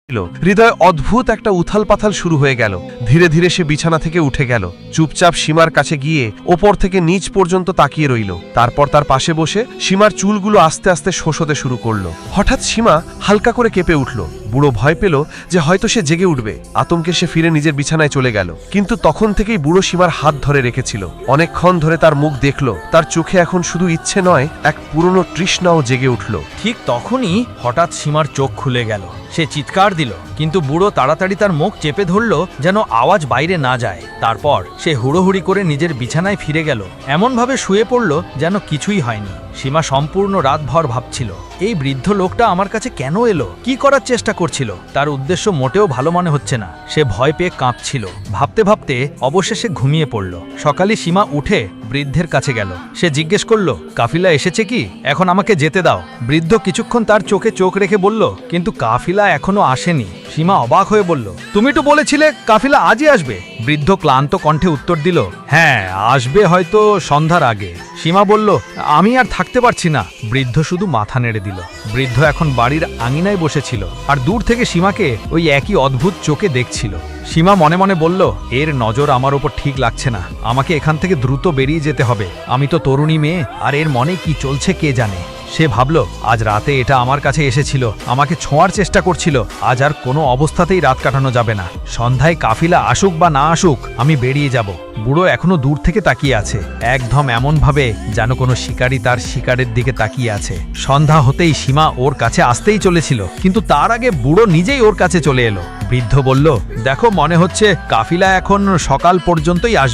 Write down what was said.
হৃদয় অদ্ভুত একটা উথাল পাথাল শুরু হয়ে গেল। ধীরে ধীরে সে বিছানা থেকে উঠে গেল, চুপচাপ সীমার কাছে গিয়ে ওপর থেকে নিচ পর্যন্ত তাকিয়ে রইল। তারপর তার পাশে বসে সীমার চুলগুলো আস্তে আস্তে শোষতে শুরু করলো। হঠাৎ সীমা হালকা করে কেঁপে উঠল। বুড়ো ভয় পেল যে হয়তো সে জেগে উঠবে। আতঙ্কে সে ফিরে নিজের বিছানায় চলে গেল, কিন্তু তখন থেকেই বুড়ো সীমার হাত ধরে রেখেছিল। অনেকক্ষণ ধরে তার মুখ দেখল, তার চোখে এখন শুধু ইচ্ছে নয়, এক পুরনো তৃষ্ণাও জেগে উঠল। ঠিক তখনই হঠাৎ সীমার চোখ খুলে গেল। সে চিৎকার দিল, কিন্তু বুড়ো তাড়াতাড়ি তার মুখ চেপে ধরল যেন আওয়াজ বাইরে না যায়। তারপর সে হুড়োহুড়ি করে নিজের বিছানায় ফিরে গেল, এমনভাবে শুয়ে পড়ল যেন কিছুই হয়নি। সীমা সম্পূর্ণ রাতভর ভাবছিল, এই বৃদ্ধ লোকটা আমার কাছে কেন এলো, কি করার চেষ্টা করছিল। তার উদ্দেশ্য মোটেও ভালো মনে হচ্ছে না। সে ভয় পেয়ে কাঁপছিল। ভাবতে ভাবতে অবশেষে ঘুমিয়ে পড়ল। সকালে সীমা উঠে বৃদ্ধের কাছে গেল। সে জিজ্ঞেস করল, কাফিলা এসেছে কি? এখন আমাকে যেতে দাও। বৃদ্ধ কিছুক্ষণ তার চোখে চোখ রেখে বলল, কিন্তু কাফিলা এখনো আসেনি। সীমা অবাক হয়ে বলল, তুমি তো বলেছিলে কাফিলা আজই আসবে। বৃদ্ধ ক্লান্ত কণ্ঠে উত্তর দিল, হ্যাঁ, আসবে হয়তো সন্ধ্যার আগে। সীমা বলল, আমি আর থাকতে পারছি না। বৃদ্ধ শুধু মাথা নেড়ে দিল। বৃদ্ধ এখন বাড়ির আঙিনায় বসেছিল আর দূর থেকে সীমাকে ওই একই অদ্ভুত চোখে দেখছিল। সীমা মনে মনে বলল, এর নজর আমার ওপর ঠিক লাগছে না। আমাকে এখান থেকে দ্রুত বেরিয়ে যেতে হবে। আমি তো তরুণী মেয়ে, আর এর মনে কি চলছে কে জানে। সে ভাবল, আজ রাতে এটা আমার কাছে এসেছিল, আমাকে ছোঁয়ার চেষ্টা করছিল। আজ আর কোনো অবস্থাতেই রাত কাটানো যাবে না। সন্ধ্যায় কাফিলা আসুক বা না আসুক, আমি বেরিয়ে যাব। বুড়ো এখনো দূর থেকে তাকিয়ে আছে, একদম এমনভাবে যেন কোনো শিকারী তার শিকারের দিকে তাকিয়ে আছে। সন্ধ্যা হতেই সীমা ওর কাছে আসতেই চলেছিল, কিন্তু তার আগে বুড়ো নিজেই ওর কাছে চলে এলো। বৃদ্ধ বলল, দেখো, মনে হচ্ছে কাফিলা এখন সকাল পর্যন্তই আসবে।